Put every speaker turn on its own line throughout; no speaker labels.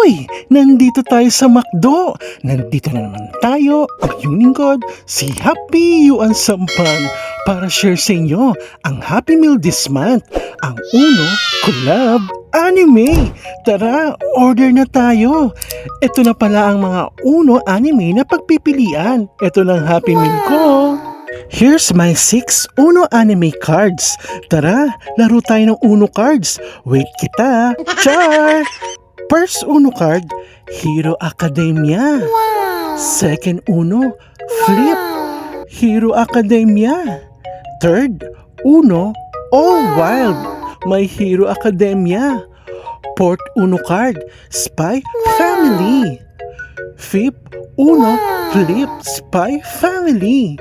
Uy! Nandito tayo sa McDo! Nandito na naman tayo, ang iyong lingkod, si Happy Yuan Sampang, para share sa inyo ang Happy Meal this month, ang Uno Collab Anime. Tara, order na tayo. Ito na pala ang mga Uno Anime na pagpipilian. Ito lang Happy Meal ko. Here's my 6 Uno Anime cards. Tara, laro tayo ng Uno cards. Wait kita. Char! First Uno card, Hero Academia. Second Uno, Flip, Hero Academia. Third, Uno, All Wild, My Hero Academia. Fourth Uno card, Spy Family. Fifth, Uno, Flip, Spy Family.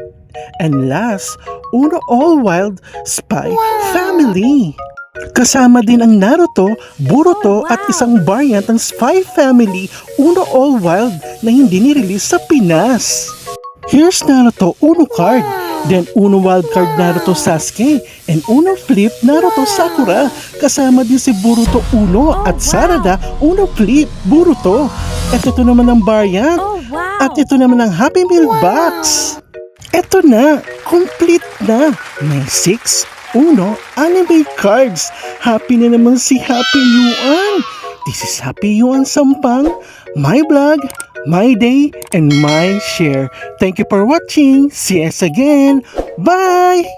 And last, Uno All Wild, Spy Family. Kasama din ang Naruto, Boruto at isang variant ng Spy Family Uno All Wild na hindi nirelease sa Pinas. Here's Naruto Uno card, then Uno Wild card Naruto Sasuke, and Uno Flip Naruto Sakura. Kasama din si Boruto Uno at Sarada Uno Flip Boruto. At ito naman ang variant. At ito naman ang Happy Meal box. Ito na, complete na. May 6 Uno Anime cards. Happy na naman si Happy Yuan. This is Happy Yuan Sampang, my vlog, my day, and my share. Thank you for watching. See us again. Bye!